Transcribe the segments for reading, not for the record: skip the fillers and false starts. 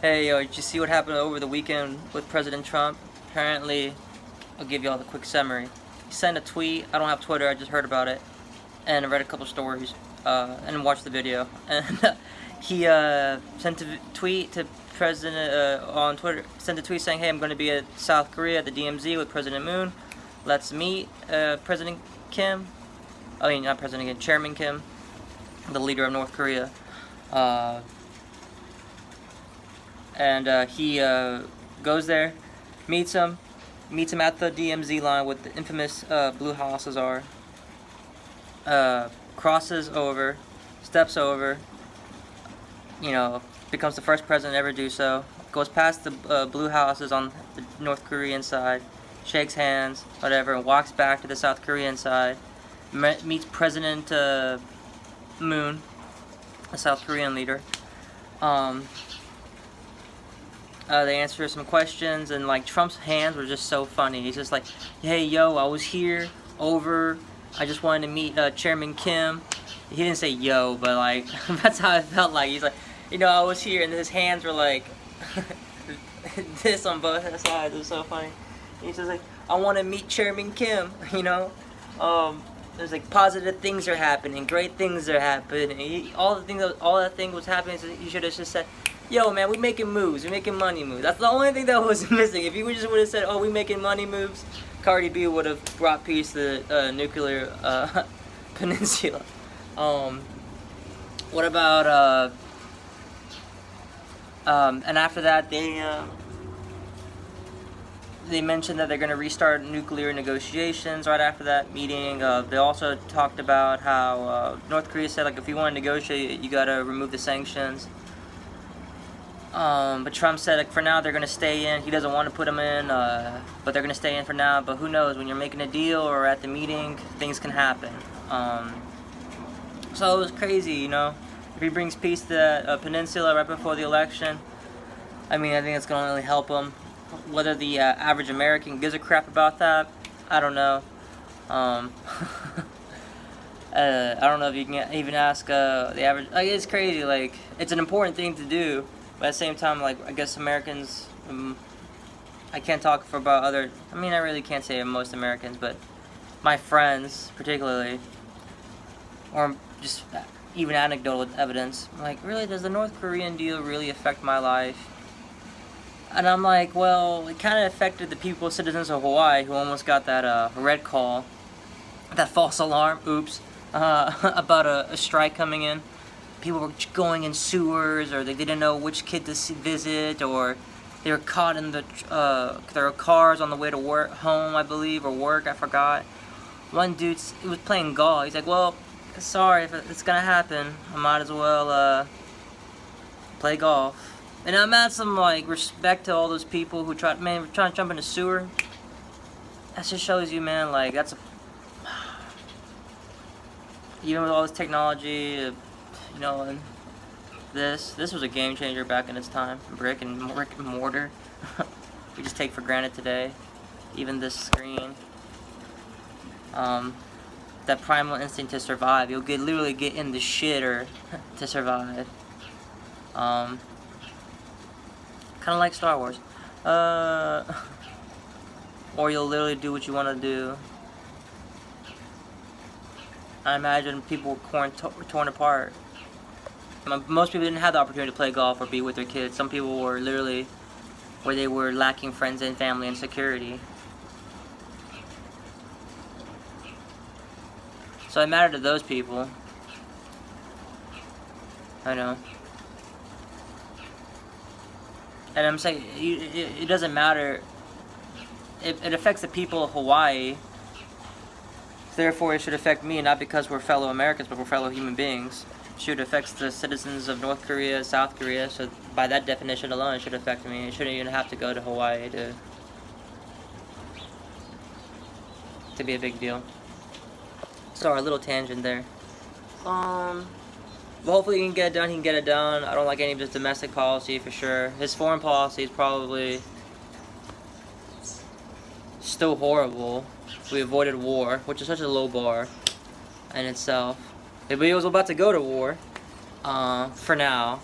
Hey, yo, did you see what happened over the weekend with President Trump? Apparently, I'll give you all the quick summary. He sent a tweet. I don't have Twitter. I just heard about it, and I read a couple stories, and watched the video. And he sent a tweet to President on Twitter. Sent a tweet saying, "Hey, I'm going to be at South Korea at the DMZ with President Moon. Let's meet President Kim. I mean, not President Kim, Chairman Kim, the leader of North Korea." And he goes there, meets him at the DMZ line with the infamous blue houses are. Crosses over, steps over, becomes the first president to ever do so. Goes past the blue houses on the North Korean side, shakes hands, whatever, and walks back to the South Korean side. Meets President Moon, a South Korean leader. They answer some questions, and like Trump's hands were just so funny. He's just like, "Hey, yo, I was here, over. I just wanted to meet Chairman Kim." He didn't say yo, but like that's how it felt like. He's like, I was here, and his hands were like this on both sides. It was so funny. He's just like, "I want to meet Chairman Kim." There's like positive things are happening, great things are happening. All that thing was happening. So he should have just said, "Yo, man, we making moves. We making money moves." That's the only thing that was missing. If you just would have said, "Oh, we making money moves," Cardi B would have brought peace to the nuclear peninsula. What about and after that they mentioned that they're going to restart nuclear negotiations right after that meeting. They also talked about how North Korea said, like, if you want to negotiate, you got to remove the sanctions. But Trump said, like, for now they're going to stay in. He doesn't want to put them in, but they're going to stay in for now. But who knows? When you're making a deal or at the meeting, things can happen. So it was crazy, If he brings peace to the peninsula right before the election, I think it's going to only help him. Whether the average American gives a crap about that, I don't know. I don't know if you can even ask the average. Like, it's crazy. Like, it's an important thing to do. But at the same time, like, I guess Americans, I can't talk for about other, I really can't say most Americans, but my friends, particularly, or just even anecdotal evidence, I'm like, really, does the North Korean deal really affect my life? And I'm like, well, it kind of affected the people, citizens of Hawaii, who almost got that red call, that false alarm, about a strike coming in. People were going in sewers, or they didn't know which kid to visit, or they were caught in their cars on the way to work, home, I believe, or work, I forgot. One dude was playing golf. He's like, well, sorry, if it's gonna happen, I might as well play golf. And I'm at some like respect to all those people who trying to jump in a sewer. That just shows you, man, like that's even with all this technology, and this was a game changer back in its time. Brick and mortar. We just take for granted today. Even this screen. That primal instinct to survive. You'll literally get in the shitter to survive. Kind of like Star Wars. Or you'll literally do what you want to do. I imagine people were torn apart. Most people didn't have the opportunity to play golf or be with their kids. Some people were literally where they were lacking friends and family and security. So it mattered to those people. I know. And I'm saying, it doesn't matter. It affects the people of Hawaii. Therefore, it should affect me, not because we're fellow Americans, but we're fellow human beings. It should affect the citizens of North Korea, South Korea, so by that definition alone, it should affect me. It shouldn't even have to go to Hawaii to be a big deal. Sorry, a little tangent there. But hopefully he can get it done. I don't like any of his domestic policy for sure. His foreign policy is probably still horrible. We avoided war, which is such a low bar in itself. But he was about to go to war, for now.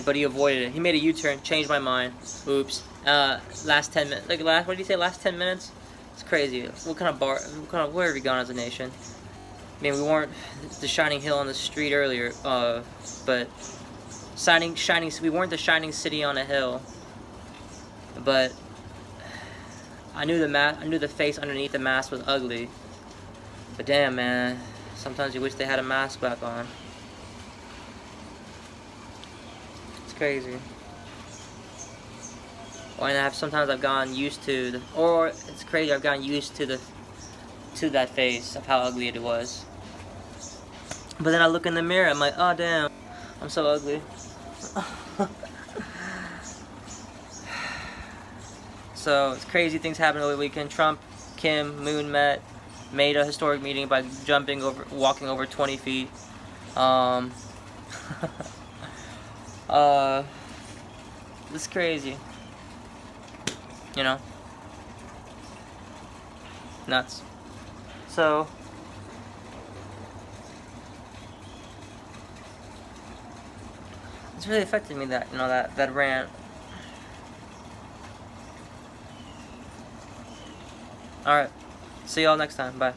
but he avoided it. He made a U-turn, changed my mind. Oops. Last 10 minutes. What did you say? Last 10 minutes? It's crazy. Where have we gone as a nation? I mean, we weren't the shining hill on the street earlier, but we weren't the shining city on a hill. But I knew the face underneath the mask was ugly. But damn, man, sometimes you wish they had a mask back on. It's crazy. Sometimes I've gotten used to it's crazy. I've gotten used to that face of how ugly it was. But then I look in the mirror, I'm like, oh damn, I'm so ugly. So it's crazy things happened over the weekend. Trump, Kim, Moon made a historic meeting by walking over 20 feet. It's crazy. You know? Nuts. So it's really affected me that rant. Alright. See y'all next time. Bye.